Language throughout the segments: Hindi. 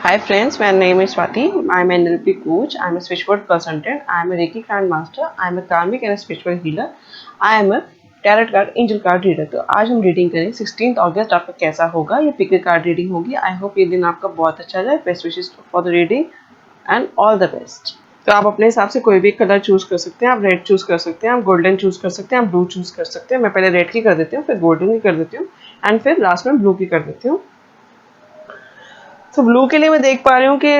Hi friends, my name is Swati. I'm an NLP coach. I'm a spiritual consultant. I'm a Reiki Grandmaster. I'm a karmic and a spiritual healer. I am a tarot card angel card reader. तो आज हम रीडिंग करें 16 अगस्त आपका कैसा होगा। ये पिक कार्ड रीडिंग होगी। आई होप ये दिन आपका बहुत अच्छा जाए। Best wishes for the reading and all the best. तो आप अपने हिसाब से कोई भी कलर चूज कर सकते हैं। आप रेड चूज कर सकते हैं, आप गोल्डन चूज कर सकते हैं, आप ब्लू चूज कर सकते हैं। मैं पहले रेड की कर देती हूँ, फिर गोल्डन की कर देती हूँ एंड फिर लास्ट में ब्लू की कर देती हूँ। तो ब्लू के लिए मैं देख पा रही हूँ कि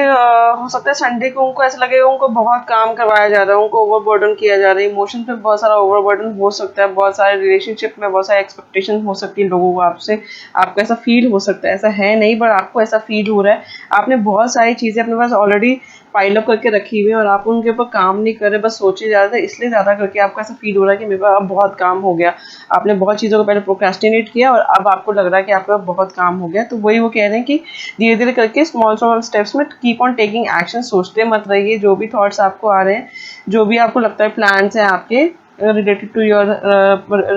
हो सकता है संडे को उनको ऐसा लगेगा उनको बहुत काम करवाया जा रहा है, उनको ओवरबर्डन किया जा रहा है। इमोशन पे बहुत सारा ओवरबर्डन हो सकता है, बहुत सारे रिलेशनशिप में बहुत सारी एक्सपेक्टेशन हो सकती है लोगों को आपसे। आपको ऐसा फील हो सकता है, ऐसा है नहीं बट आपको ऐसा फील हो रहा है। आपने बहुत सारी चीज़ें अपने पास ऑलरेडी पाइल अप करके रखी हुई है और आप उनके ऊपर काम नहीं कर रहे, बस सोचे जा रहे थे, इसलिए ज़्यादा करके आपको ऐसा फील हो रहा है कि मेरे पास अब बहुत काम हो गया। आपने बहुत चीज़ों को पहले प्रोक्रेस्टिनेट किया और अब आपको लग रहा है कि आपके पास बहुत काम हो गया। तो वही वो कह रहे हैं कि धीरे धीरे करके स्मॉल स्मॉल स्टेप्स में कीप ऑन टेकिंग एक्शन। सोचते मत रहिए, जो भी थॉट्स आपको आ रहे हैं, जो भी आपको लगता है प्लान्स हैं आपके related to your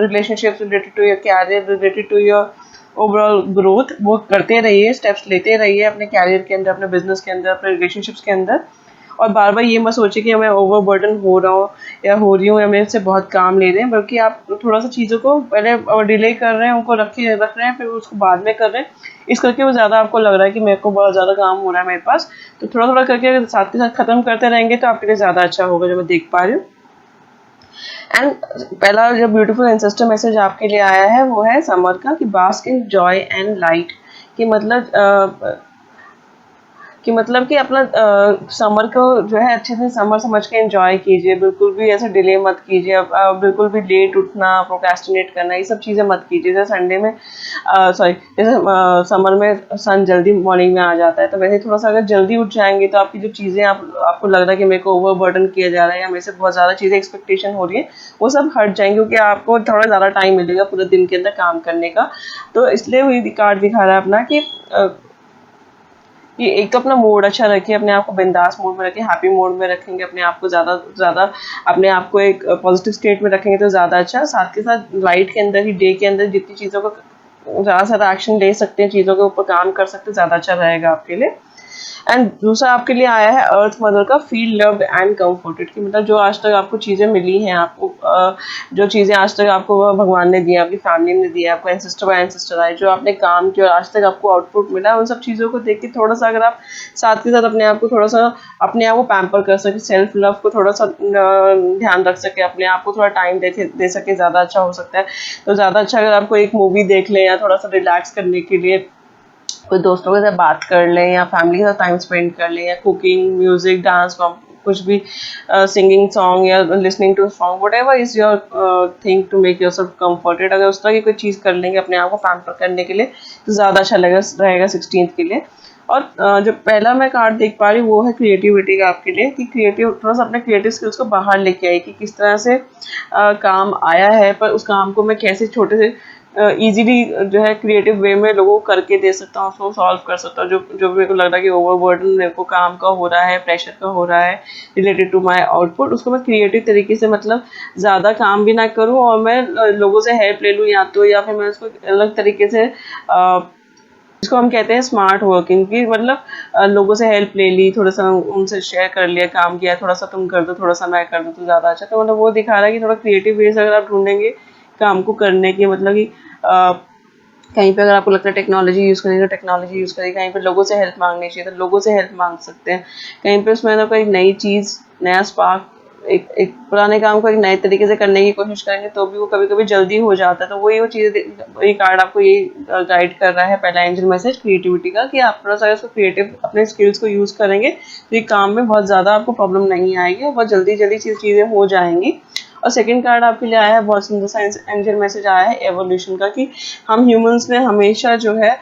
relationships, related to your career, related to your overall growth, वो करते रहिए, स्टेप्स लेते रहिए अपने कैरियर के अंदर, अपने बिजनेस के अंदर, अपने रिलेशनशिप्स के अंदर। और बार बार ये मत सोचिए कि मैं ओवरबर्डन हो रहा हूँ या हो रही हूँ या मेरे से बहुत काम ले रहे हैं, बल्कि आप थोड़ा सा चीज़ों को पहले डिले कर रहे हैं, उनको रख रहे हैं, फिर उसको बाद में कर रहे हैं। इस करके वो ज़्यादा आपको लग रहा है कि मेरे को बहुत ज़्यादा काम हो रहा है मेरे पास। तो थोड़ा थोड़ा करके अगर साथ के साथ ख़त्म करते रहेंगे तो आपके लिए ज़्यादा अच्छा होगा, जो मैं देख पा रही हूँ। एंड पहला जो ब्यूटीफुल एंसेस्टर मैसेज आपके लिए आया है वो है समर का, कि bask in joy and light. कि मतलब कि अपना समर को जो है अच्छे से समर समझ के एंजॉय कीजिए। बिल्कुल भी ऐसे डिले मत कीजिए। अब बिल्कुल भी लेट उठना, प्रोक्रेस्टिनेट करना, ये सब चीज़ें मत कीजिए। जैसे संडे में सॉरी जैसे समर में सन जल्दी मॉर्निंग में आ जाता है, तो वैसे थोड़ा सा अगर जल्दी उठ जाएंगे तो आपकी जो चीज़ें आपको लग रहा है कि मेरे को ओवरबर्डन किया जा रहा है या मेरे से बहुत ज़्यादा चीज़ें एक्सपेक्टेशन हो रही है, वो सब हट जाएंगे, क्योंकि आपको थोड़ा ज़्यादा टाइम मिलेगा पूरे दिन के अंदर काम करने का। तो इसलिए वही कार्ड दिखा रहा है अपना कि एक तो अपना मूड अच्छा रखिए, अपने आप को बिंदास मूड में रखिए, हैप्पी मूड में रखेंगे अपने आप को, ज़्यादा ज़्यादा अपने आप को एक पॉजिटिव स्टेट में रखेंगे तो ज़्यादा अच्छा। साथ के साथ लाइट के अंदर ही, डे के अंदर जितनी चीज़ों को ज़्यादा से ज़्यादा एक्शन ले सकते हैं, चीज़ों के ऊपर काम कर सकते हैं, ज़्यादा अच्छा रहेगा आपके लिए। एंड दूसरा आपके लिए आया है अर्थ मदर का, फील लव्ड एंड कंफर्टेड। कि मतलब जो आज तक आपको चीज़ें मिली हैं, आपको जो चीज़ें आज तक आपको भगवान ने दिया, आपकी फैमिली ने दिया, आपको एंसेस्टर बाय एंसेस्टर आए, जो आपने काम किया और आज तक आपको आउटपुट मिला, उन सब चीज़ों को देख के थोड़ा सा अगर आप साथ के साथ अपने आप को थोड़ा सा अपने आप को पैम्पर कर सके, सेल्फ लव को थोड़ा सा ध्यान रख सके, अपने आप को थोड़ा टाइम दे सके, ज़्यादा अच्छा हो सकता है। तो ज़्यादा अच्छा अगर आपको एक मूवी देख लें या थोड़ा सा रिलैक्स करने के लिए कोई दोस्तों के साथ बात कर लें या फैमिली के साथ टाइम स्पेंड कर लें, या कुकिंग, म्यूजिक, डांस, कुछ भी, सिंगिंग सॉन्ग या listening to song, whatever is your thing to make yourself comforted. अगर उस तरह की कोई चीज़ कर लेंगे अपने आप को पैम्पर करने के लिए तो ज़्यादा अच्छा रहेगा 16 के लिए। और जो पहला मैं कार्ड देख पा रही हूँ वो है क्रिएटिविटी का आपके लिए, कि क्रिएटिव थोड़ा सा अपने क्रिएटिव स्किल्स को बाहर लेके आए, कि किस तरह से काम आया है पर उस काम को मैं कैसे छोटे से इजीली जो है क्रिएटिव वे में लोगों को करके दे सकता हूँ, उसको सॉल्व कर सकता हूँ। जो जो मेरे को लग रहा है कि ओवरबर्डन मेरे को काम का हो रहा है, प्रेशर का हो रहा है रिलेटेड टू माय आउटपुट, उसको मैं क्रिएटिव तरीके से, मतलब ज़्यादा काम भी ना करूँ और मैं लोगों से हेल्प ले लूँ, या तो या फिर मैं उसको अलग तरीके से इसको हम कहते हैं स्मार्ट वर्किंग। की मतलब लोगों से हेल्प ले ली, थोड़ा सा उनसे शेयर कर लिया, काम किया, थोड़ा सा तुम कर दो, थोड़ा सा मैं कर दूँ तो ज़्यादा अच्छा। तो मतलब वो दिखा रहा है कि थोड़ा क्रिएटिव वेज अगर आप ढूंढेंगे काम को करने की, मतलब कि कहीं पे अगर आपको लगता है टेक्नोलॉजी यूज़ करेंगे तो टेक्नोलॉजी यूज़ करेंगे, कहीं पे लोगों से हेल्प मांगनी चाहिए तो लोगों से हेल्प मांग सकते हैं, कहीं पे उसमें ना कोई नई चीज़, नया स्पार्क, एक पुराने काम को एक नए तरीके से करने की कोशिश करेंगे तो भी वो कभी कभी जल्दी हो जाता है। तो वही वो चीज़, ये कार्ड आपको ये गाइड कर रहा है, पहला एंजल मैसेज क्रिएटिविटी का, कि आप थोड़ा सा इसको क्रिएटिव अपने स्किल्स को यूज़ करेंगे तो ये काम में बहुत ज़्यादा आपको प्रॉब्लम नहीं आएगी और बहुत जल्दी जल्दी चीज़ें हो जाएंगी। और सेकंड कार्ड आपके लिए आया है, बहुत सुंदर सा एंजल मैसेज आया है एवोल्यूशन का, कि हम ह्यूमंस ने हमेशा जो है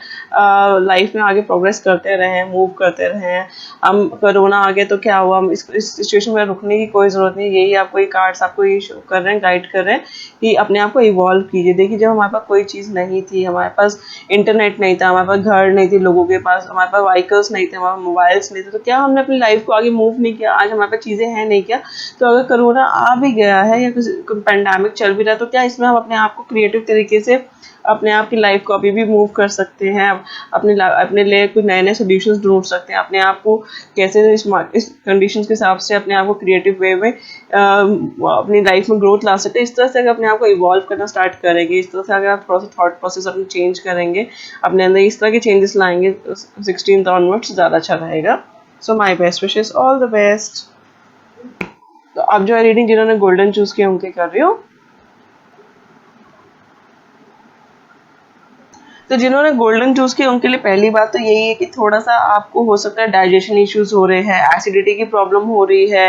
लाइफ में आगे प्रोग्रेस करते रहे हैं, मूव करते रहे हैं। हम कोरोना आ गया तो क्या हुआ, हम इस सिचुएशन में रुकने की कोई ज़रूरत नहीं। यही आपको ये कार्ड्स आपको ये शो कर रहे हैं, गाइड कर रहे हैं कि अपने आप को इवॉल्व कीजिए। देखिए जब हमारे पास कोई चीज़ नहीं थी, हमारे पास इंटरनेट नहीं था, हमारे पास घर नहीं थे लोगों के पास, हमारे पास व्हीकल्स नहीं थे, हमारे पास मोबाइल्स नहीं थे, तो क्या हमने अपनी लाइफ को आगे मूव नहीं किया? आज हमारे पास चीज़ें हैं नहीं क्या? तो अगर कोरोना आ भी गया है या पैंडेमिक चल भी रहा है, तो क्या इसमें हम अपने आप को क्रिएटिव तरीके से अपने आप की लाइफ को अभी भी मूव कर सकते हैं, अपने लिए कुछ नए नए सोल्यूशंस ढूंढ सकते हैं, अपने आप को कैसे इस कंडीशंस के हिसाब से अपने आप को क्रिएटिव वे में अपनी लाइफ में ग्रोथ ला सकते हैं। इस तरह से अगर अपने आप को इवॉल्व करना स्टार्ट करेंगे, इस तरह से अगर आप थोड़ा सा थॉट प्रोसेस अपने चेंज करेंगे, अपने अंदर इस तरह के चेंजेस लाएंगे, 16th ऑनवर्ड्स ज़्यादा अच्छा रहेगा। So my best wishes, all the best. तो अब जो है रीडिंग जिन्होंने गोल्डन चूज किया उनके कर रही हूँ। तो जिन्होंने गोल्डन चूज किया उनके लिए पहली बात तो यही है कि थोड़ा सा आपको हो सकता है डाइजेशन इश्यूज हो रहे हैं, एसिडिटी की प्रॉब्लम हो रही है,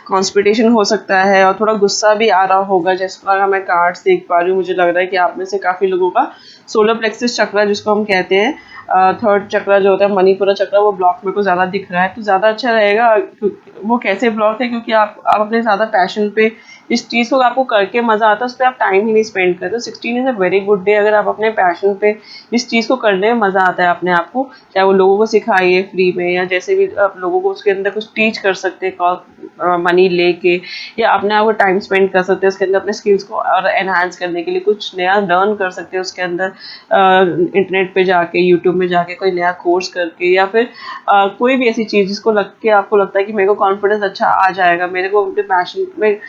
कॉन्स्टिपेशन हो सकता है और थोड़ा गुस्सा भी आ रहा होगा। जिस तरह मैं कार्ड्स देख पा रही हूँ, मुझे लग रहा है कि आप में से काफ़ी लोगों का सोलर प्लेक्सिस चक्र जिसको हम कहते हैं, थर्ड चक्र जो होता है मणिपुरा चक्र, वो ब्लॉक मेरे को ज़्यादा दिख रहा है। तो ज़्यादा अच्छा रहेगा। वो कैसे ब्लॉक है? क्योंकि आप अपने ज़्यादा पैशन पे, इस चीज़ को आपको करके मज़ा आता है उस पर आप टाइम ही नहीं स्पेंड करते। 16 is a very good day अगर आप अपने पैशन पे जिस चीज़ को करने में मज़ा आता है अपने आप को, चाहे वो लोगों को सिखाइए फ्री में या जैसे भी आप लोगों को उसके अंदर कुछ टीच कर सकते हैं मनी लेके, या अपने आप को टाइम स्पेंड कर सकते हैं उसके अंदर, अपने स्किल्स को और एनहांस करने के लिए कुछ नया लर्न कर सकते हैं उसके अंदर, इंटरनेट पे जाके, यूट्यूब में जाके कोई नया कोर्स करके, या फिर कोई भी ऐसी चीज़ जिसको लग के आपको लगता है कि मेरे को कॉन्फिडेंस अच्छा आ जाएगा, मेरे को अपने पैशन में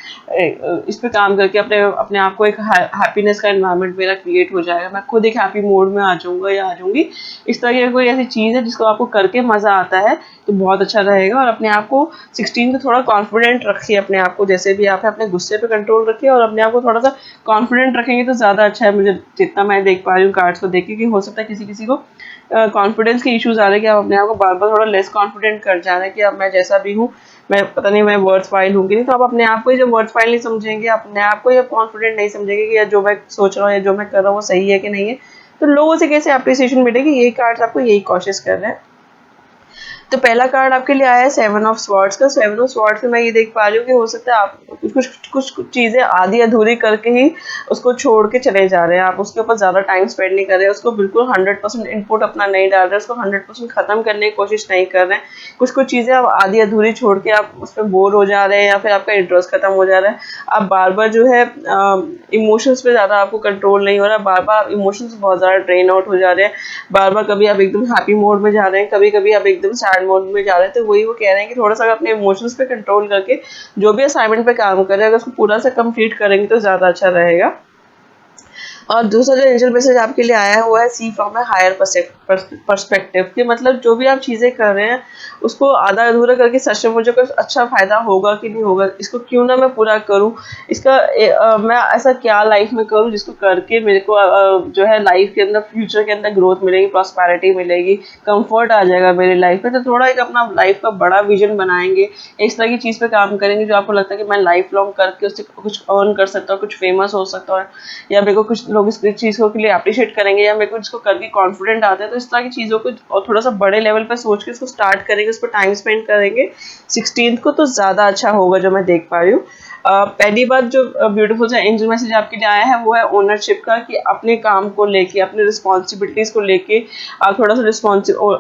इस पे काम करके अपने अपने आप को एक हैप्पीनेस का एनवायरनमेंट मेरा क्रिएट हो जाएगा, मैं खुद एक हैप्पी मोड में आ जाऊंगा या आ जाऊंगी। इस तरह की कोई ऐसी चीज़ है जिसको आपको करके मज़ा आता है तो बहुत अच्छा रहेगा। और अपने आप को 16 को थोड़ा कॉन्फिडेंट रखिए, अपने आप को जैसे भी आप है अपने गुस्से पे कंट्रोल रखिए और अपने आप को थोड़ा सा कॉन्फिडेंट रखेंगे तो ज़्यादा अच्छा है। मुझे जितना मैं देख पा रही हूँ कार्ड्स को देख के, कि हो सकता है किसी किसी को कॉन्फिडेंस के इश्यूज आ रहे हैं कि आप अपने आप को बार बार थोड़ा लेस कॉन्फिडेंट कर जा रहे हैं कि अब मैं जैसा भी हूँ, मैं पता नहीं मैं वर्थ फाइल हूँ कि नहीं। तो आप अपने आप को ही जब वर्थ फाइल नहीं समझेंगे, अपने आप को जब कॉन्फिडेंट नहीं समझेंगे कि यार जो मैं सोच रहा हूँ या जो मैं कर रहा हूँ वो सही है कि नहीं है, तो लोगों से कैसे अप्रिसिएशन मिलेगी। यही कार्ड्स आपको यही कोशिश कर रहे हैं। तो पहला कार्ड आपके लिए आया है 7 ऑफ स्वॉर्ड्स का। 7 ऑफ स्वॉर्ड्स में मैं ये देख पा रही हूँ कि हो सकता है आप कुछ चीज़ें आधी अधूरी करके ही उसको छोड़ के चले जा रहे हैं, आप उसके ऊपर ज़्यादा टाइम स्पेंड नहीं कर रहे हैं, उसको बिल्कुल 100% इनपुट अपना नहीं डाल रहे हैं, उसको 100% ख़त्म करने की कोशिश नहीं कर रहे हैं। कुछ चीज़ें आप आधी अधूरी छोड़ के आप उस पर बोर हो जा रहे हैं या फिर आपका इंटरेस्ट खत्म हो जा रहा है। आप बार बार जो है इमोशंस पे ज़्यादा आपको कंट्रोल नहीं हो रहा, बार बार इमोशंस बहुत ज़्यादा ड्रेन आउट हो जा रहे हैं, बार बार कभी आप एकदम हैप्पी मोड में जा रहे हैं, कभी कभी आप एकदम सैड मोड में जा रहे हैं। तो वही वो कह रहे हैं कि थोड़ा सा अपने इमोशंस पे कंट्रोल करके जो भी असाइनमेंट पे काम कर रहे हैं अगर उसको पूरा से कंप्लीट करेंगे तो ज़्यादा अच्छा रहेगा। और दूसरा जो एंजल मैसेज आपके लिए आया हुआ है, सी फ्रॉम ए हायर पर्सपेक्टिव, कि मतलब जो भी आप चीज़ें कर रहे हैं उसको आधा अधूरा करके सच में मुझे कुछ अच्छा फ़ायदा होगा कि नहीं होगा, इसको क्यों ना मैं पूरा करूं, इसका मैं ऐसा क्या लाइफ में करूं जिसको करके मेरे को जो है लाइफ के अंदर, फ्यूचर के अंदर ग्रोथ मिलेगी, प्रॉस्पेरिटी मिलेगी, कंफर्ट आ जाएगा मेरी लाइफ में। तो थोड़ा एक अपना लाइफ का बड़ा विजन बनाएंगे, इस तरह की चीज़ पे काम करेंगे जो आपको लगता है कि मैं लाइफ लॉन्ग करके उससे कुछ अर्न कर सकता हूँ, कुछ फेमस हो सकता हूँ, या मेरे को कुछ लोग इस चीज़ को के लिए अप्रिशिएट करेंगे, या मेरे को इसको करके कॉन्फिडेंट आता है। तो इस तरह की चीज़ों को और थोड़ा सा बड़े लेवल पे सोच के इसको स्टार्ट करेंगे, उस पर टाइम स्पेंड करेंगे 16th को, तो ज़्यादा अच्छा होगा जो मैं देख पा रही हूँ। पहली बात जो ब्यूटीफुल सा एंजल मैसेज आपके लिए आया है वो है ओनरशिप का, कि अपने काम को लेके, अपने रिस्पॉन्सिबिलिटीज़ को लेके आप थोड़ा सा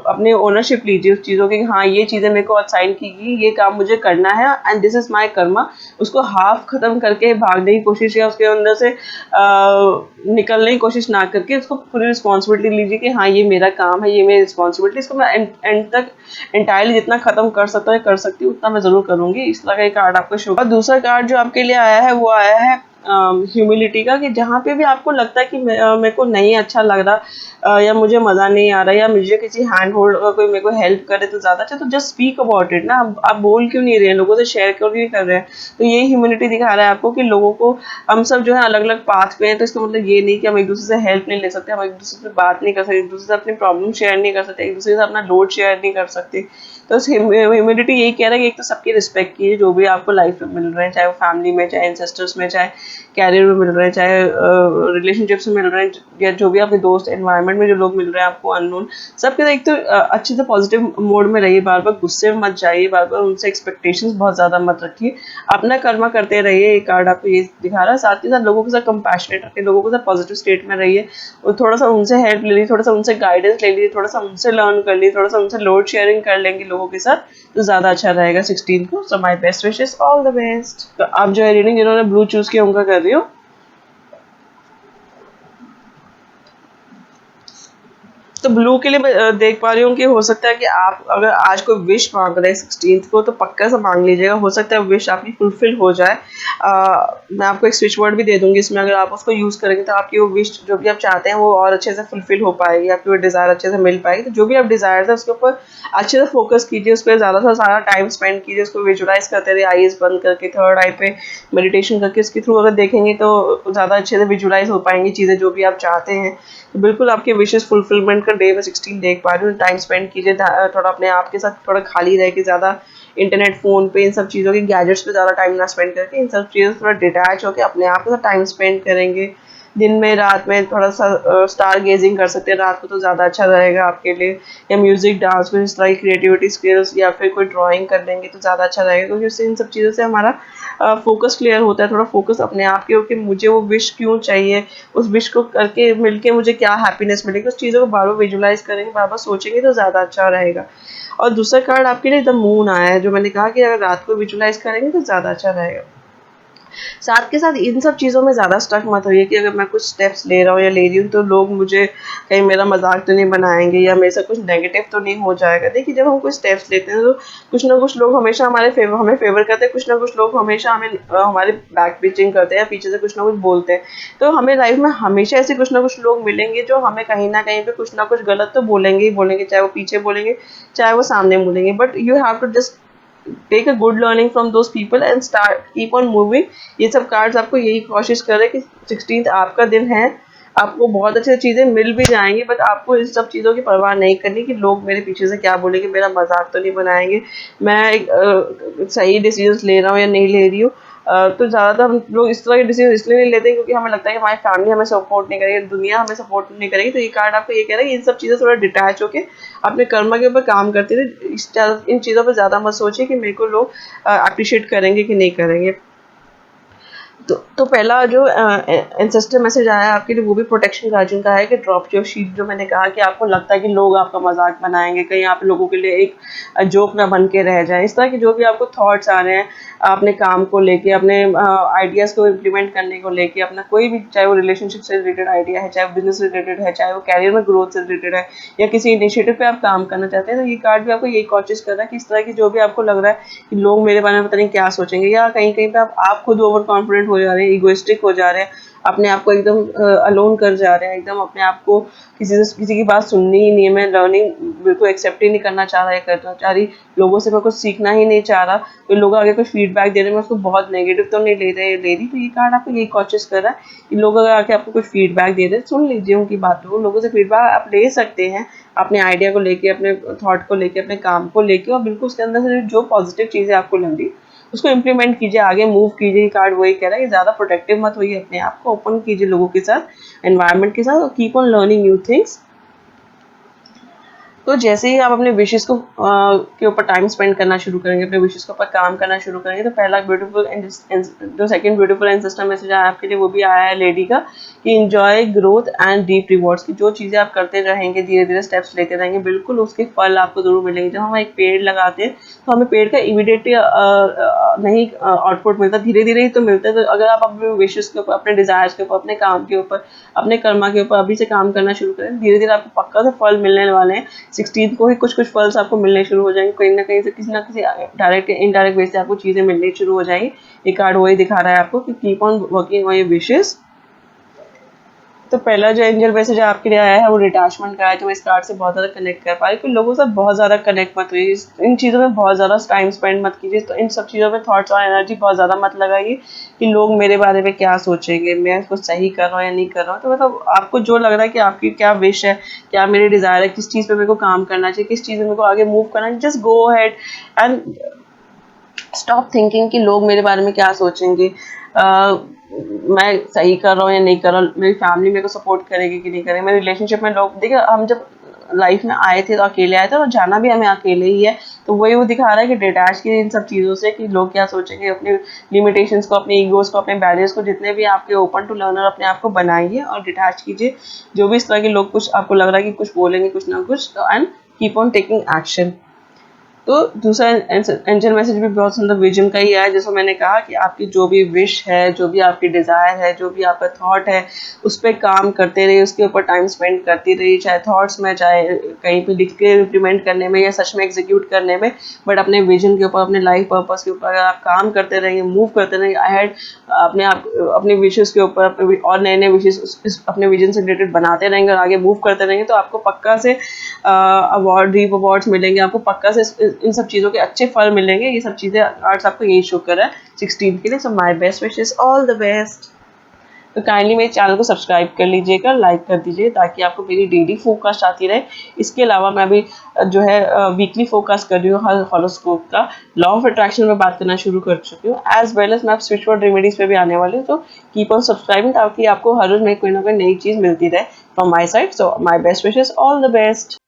अपने ओनरशिप लीजिए उस चीज़ों की, हाँ ये चीज़ें मेरे को असाइन की गई, ये काम मुझे करना है and this is my Karma. उसको हाफ ख़त्म करके भागने की कोशिश या उसके अंदर से निकलने की कोशिश ना करके उसको पूरी रिस्पॉन्सिबिलिटी लीजिए कि हाँ ये मेरा काम है, ये मेरी रिस्पॉन्सिबिलिटी, इसको मैं एंड तक एंटायरली जितना खत्म कर सकता है कर सकती हूँ उतना मैं जरूर करूंगी। इस तरह का एक कार्ड आपको शो। और दूसरा कार्ड जो आपके लिए आया है वो आया है ह्यूमिलिटी का, कि जहाँ पे भी आपको लगता है कि मेरे को नहीं अच्छा लग रहा या मुझे मज़ा नहीं आ रहा या मुझे किसी हैंड होल्ड का कोई मेरे को हेल्प करे तो ज़्यादा अच्छा, तो जस्ट स्पीक अबाउट इट ना। आप बोल क्यों नहीं रहे हैं, लोगों से शेयर क्यों नहीं कर रहे हैं। तो ये ह्यूमिलिटी दिखा रहा है आपको कि लोगों को, हम सब जो है अलग अलग पाथ पे हैं, तो इसका मतलब ये नहीं कि हम एक दूसरे से हेल्प नहीं ले सकते, हम एक दूसरे से बात नहीं कर सकते, एक दूसरे से अपनी प्रॉब्लम शेयर नहीं कर सकते, एक दूसरे से अपना लोड शेयर नहीं कर सकते। तो ह्यूमिलिटी यही कह रहा है कि एक तो सबकी रिस्पेक्ट कीजिए जो भी आपको लाइफ में मिल रहे हैं, चाहे वो फैमिली में, चाहे एंसेस्टर्स में, चाहे कैरियर में मिल रहे हैं, चाहे रिलेशनशिप से मिल रहे हैं, या जो भी आपके दोस्त एनवायरनमेंट में जो लोग मिल रहे हैं आपको अननोन, सबके साथ एक तो अच्छे से पॉजिटिव मोड में रहिए, बार बार गुस्से में मत जाइए, बार बार उनसे एक्सपेक्टेशंस बहुत ज़्यादा मत रखिए, अपना कर्मा करते रहिए। ये कार्ड आपको ये दिखा रहा है। साथ ही साथ लोगों के साथ कंपैशनेट रखिए, लोगों के साथ पॉजिटिव स्टेट में रहिए, और थोड़ा सा उनसे हेल्प ले लीजिए, थोड़ा सा उनसे गाइडेंस ले लीजिए, थोड़ा सा उनसे लर्न कर लीजिए, थोड़ा सा उनसे लोड शेयरिंग कर लेंगे लोगों के साथ, तो ज़्यादा अच्छा रहेगा 16 को। So my best wishes, all the best. तो आप जो है रीडिंग जिन्होंने ब्लू चूज़ किया उनका कर रही हो। तो ब्लू के लिए मैं देख पा रही हूँ कि हो सकता है कि आप अगर आज कोई विश मांग रहे हैं 16 को, तो पक्का से मांग लीजिएगा, हो सकता है विश आपकी फुलफिल हो जाए। मैं आपको एक स्विच वर्ड भी दे दूंगी इसमें, अगर आप उसको यूज़ करेंगे तो आपकी वो विश जो भी आप चाहते हैं वो और अच्छे से फुलफिल हो पाएगी, आपकी वो डिज़ायर अच्छे से मिल पाएगी। तो जो भी आप डिज़ायर है उसके ऊपर अच्छे से फोकस कीजिए, उस पर ज़्यादा से सारा टाइम स्पेंड कीजिए, उसको विजुलाइज करते रहिए, आईज बंद करके, थर्ड आई पे मेडिटेशन करके उसके थ्रू अगर देखेंगे तो ज़्यादा अच्छे से विजुलाइज हो पाएंगी चीज़ें जो भी आप चाहते हैं। तो बिल्कुल आपके विशेस फुलफिलमेंट का डे मैं 16 देख पा रही हूँ। टाइम स्पेंड कीजिए, थोड़ा अपने आप के साथ थोड़ा खाली रह के, ज़्यादा इंटरनेट, फ़ोन पे, इन सब चीज़ों के गैजेट्स पे ज़्यादा टाइम ना स्पेंड करके, इन सब चीज़ों से थोड़ा डिटैच होकर अपने आप के साथ टाइम स्पेंड करेंगे। दिन में, रात में थोड़ा सा स्टार गेजिंग कर सकते हैं रात को, तो ज़्यादा अच्छा रहेगा आपके लिए, या म्यूज़िक, डांस में इस तरह की क्रिएटिविटी स्किल्स, या फिर कोई ड्राइंग कर लेंगे तो ज़्यादा अच्छा रहेगा, क्योंकि उससे इन सब चीज़ों से हमारा फोकस क्लियर होता है, थोड़ा फोकस अपने आप के हो कि मुझे वो विश क्यों चाहिए, उस विश को करके मिलके मुझे क्या हैप्पीनेस मिलेगी, उस चीज़ों को बार बार विजुलाइज करेंगे, बार बार सोचेंगे तो ज़्यादा अच्छा रहेगा। और दूसरा कार्ड आपके लिए द मून आया है, जो मैंने कहा कि अगर रात को विजुलाइज करेंगे तो ज़्यादा अच्छा रहेगा। साथ के साथ इन सब चीज़ों में ज़्यादा स्टक मत होइए कि अगर मैं कुछ स्टेप्स ले रहा हूँ या ले रही हूँ तो लोग मुझे कहीं मेरा मजाक तो नहीं बनाएंगे, या मेरे साथ कुछ नेगेटिव तो नहीं हो जाएगा। देखिए, जब हम कुछ स्टेप्स लेते हैं तो कुछ ना कुछ लोग हमेशा हमें फेवर करते हैं, कुछ ना कुछ लोग हमेशा हमें हमारे बैक पिचिंग करते हैं या पीछे से कुछ ना कुछ बोलते हैं। तो हमें लाइफ में हमेशा ऐसे कुछ ना कुछ लोग मिलेंगे जो हमें कहीं ना कहीं पे कुछ ना कुछ गलत तो बोलेंगे ही बोलेंगे, चाहे वो पीछे बोलेंगे चाहे वो सामने बोलेंगे, but you have to just take a good learning from those people and start keep on moving. ये सब कार्ड्स आपको यही कोशिश कर रहे हैं कि 16th आपका दिन है, आपको बहुत अच्छी चीज़ें मिल भी जाएंगी, बट आपको इस सब चीज़ों की परवाह नहीं करनी कि लोग मेरे पीछे से क्या बोलेंगे, मेरा मजाक तो नहीं बनाएंगे, मैं एक सही डिसीजन ले रहा हूँ या नहीं ले रही हूँ। तो ज़्यादातर हम लोग इस तरह के डिसीजन इसलिए नहीं लेते हैं क्योंकि हमें लगता है कि हमारी फैमिली हमें सपोर्ट नहीं करेगी, दुनिया हमें सपोर्ट नहीं करेगी। तो ये कार्ड आपको ये कह रहा है कि इन सब चीज़ों से थोड़ा डिटैच होकर अपने कर्म के ऊपर काम करते थे, इन चीज़ों पर ज़्यादा मत सोचिए कि मेरे को लोग अप्रिशिएट करेंगे कि नहीं करेंगे। तो पहला जो एंसेस्टर मैसेज आया है आपके लिए वो भी प्रोटेक्शन गार्जियन का है कि ड्रॉप योर शीट। जो मैंने कहा कि आपको लगता है कि लोग आपका मजाक बनाएंगे, कहीं आप लोगों के लिए एक जोक ना बन के रह जाए, इस तरह के जो भी आपको थॉट्स आ रहे हैं अपने काम को लेके, अपने आइडियाज़ को इम्प्लीमेंट करने को लेके, अपना कोई भी, चाहे वो रिलेशनशिप से रिलेटेड आइडिया है, चाहे वो बिजनेस रिलेटेड है, चाहे वो कैरियर में ग्रोथ से रिलेटेड है, या किसी इनिशिएटिव पे आप काम करना चाहते हैं, तो ये कार्ड भी आपको यही कोशिश कर रहा है कि इस तरह की जो भी आपको लग रहा है कि लोग मेरे बारे में पता नहीं क्या सोचेंगे, या कहीं कहीं पे आप खुद ओवर कॉन्फिडेंट हो जा रहे हैं, ईगोइस्टिक हो जा रहे हैं, अपने आप को एकदम अलोन कर जा रहे हैं, एकदम अपने आप को किसी की बात सुननी ही नहीं है, मैं लर्निंग बिल्कुल एक्सेप्ट ही नहीं करना चाह रहा है, करना चाह रही, लोगों से मैं कुछ सीखना ही नहीं चाह रहा, कोई लोग आगे कोई फीडबैक दे रहे हैं मैं उसको बहुत नेगेटिव तो नहीं ले रही। तो ये कार्ड आपको यही कोशिश कर रहा है कि लोग अगर आके आपको कुछ फीडबैक दे रहे हैं, सुन लीजिए उनकी बातों को, लोगों से फीडबैक आप ले सकते हैं अपने आइडिया को लेके, अपने थॉट को लेके, अपने काम को लेके, और बिल्कुल उसके अंदर से जो पॉजिटिव चीज़ें आपको लग रही उसको इम्प्लीमेंट कीजिए, आगे मूव कीजिए। कार्ड वही कह रहा है कि ज़्यादा प्रोटेक्टिव मत होइए, अपने आप को ओपन कीजिए लोगों के साथ, एनवायरनमेंट के साथ, और keep on learning new things. तो जैसे ही आप अपने विशेस को के ऊपर टाइम स्पेंड करना शुरू करेंगे, अपने विशेस के ऊपर काम करना शुरू करेंगे, तो पहला ब्यूटीफुल जो second beautiful and system message आया आपके लिए वो भी आया है लेडी का कि enjoy growth and deep rewards, की जो चीज़ें आप करते रहेंगे, धीरे धीरे स्टेप्स लेते रहेंगे, बिल्कुल उसके फल आपको जरूर मिलेंगे। जब हम एक पेड़ लगाते हैं तो हमें पेड़ का इमीडिएटली नहीं आउटपुट मिलता, धीरे धीरे ही तो मिलता है। तो अगर आप अपने विशेस के ऊपर, अपने डिजायर्स के ऊपर, अपने काम के ऊपर, अपने कर्मा के ऊपर अभी से काम करना शुरू करें, धीरे धीरे आपको पक्का से फल मिलने वाले हैं। 16 को ही कुछ कुछ फल्स आपको मिलने शुरू हो जाएंगे, कहीं ना कहीं से, किसी ना किसी डायरेक्ट इनडायरेक्ट वे से आपको चीज़ें मिलनी शुरू हो जाएंगी। ये कार्ड वही दिखा रहा है आपको कि keep on working on your wishes. तो पहला जो एंजल मैसेज आपके लिए आया है वो डिटैचमेंट का है, जो इस कार्ड से बहुत ज़्यादा कनेक्ट कर पा रही है। कोई लोगों से बहुत ज़्यादा कनेक्ट मत हुई, इन चीज़ों में बहुत ज़्यादा टाइम स्पेंड मत कीजिए, तो इन सब चीज़ों में थॉट्स और एनर्जी बहुत ज़्यादा मत लगाइए कि लोग मेरे बारे में क्या सोचेंगे, मैं कुछ सही कर रहा हूँ या नहीं कर रहा हूँ। तो मतलब आपको जो लग रहा है कि आपकी क्या विश है, क्या मेरी डिज़ायर है, किस चीज़ पर मेरे को काम करना चाहिए, किस चीज़ में मेरे को आगे मूव करना है, just go ahead and stop thinking कि लोग मेरे बारे में क्या सोचेंगे, मैं सही कर रहा हूँ या नहीं कर रहा हूँ, मेरी फैमिली मेरे को सपोर्ट करेगी कि नहीं करेगी, मेरे रिलेशनशिप में लोग, देखिए हम जब लाइफ में आए थे तो अकेले आए थे और जाना भी हमें अकेले ही है, तो वही वो दिखा रहा है कि डिटैच की इन सब चीज़ों से कि लोग क्या सोचेंगे, अपने लिमिटेशंस को, अपने ईगोज को, अपने बैरियर्स को जितने भी आपके ओपन टू लर्नर अपने आप को बनाइए और डिटैच कीजिए। जो भी इस तरह के लोग कुछ आपको लग रहा है कि कुछ बोलेंगे कुछ ना कुछ, and keep on taking action. तो दूसरा एंजल मैसेज भी बहुत सुंदर विजन का ही है, जैसे मैंने कहा कि आपकी जो भी विश है, जो भी आपकी डिज़ायर है, जो भी आपका थॉट है, उस पर काम करते रहिए, उसके ऊपर टाइम स्पेंड करती रहिए, चाहे थॉट्स में, चाहे कहीं पे लिख के इम्प्लीमेंट करने में या सच में एग्जीक्यूट करने में, बट अपने विजन के ऊपर, अपने लाइफ पर्पस के ऊपर अगर आप काम करते रहेंगे, मूव करते रहेंगे अहेड, अपने आप अपने विशेस के ऊपर और नए नए विशेस अपने विजन से रिलेटेड बनाते रहेंगे और आगे मूव करते रहेंगे, तो आपको पक्का से अवार्ड, रीप अवार्ड्स मिलेंगे, आपको पक्का से इन सब चीज़ों के अच्छे फल मिलेंगे। ये सब चीज़ें कार्ड्स आपको यही शो कर रहा है 16 के लिए। So my best wishes, all the best. तो काइंडली मेरे चैनल को सब्सक्राइब कर लीजिएगा, लाइक कर दीजिए, ताकि आपको मेरी डेली फोरकास्ट आती रहे। इसके अलावा मैं अभी जो है वीकली फोरकास्ट कर रही हूँ हर हॉरोस्कोप का। लॉ ऑफ अट्रैक्शन में बात करना शुरू कर चुकी हूँ, एज वेल एज मैं अब स्पिरिचुअल रेमेडीज पे भी आने वाली हूँ। तो कीप ऑन सब्सक्राइबिंग, ताकि आपको हर रोज में कोई ना कोई नई चीज़ मिलती रहे from my side. So my best wishes, all the best.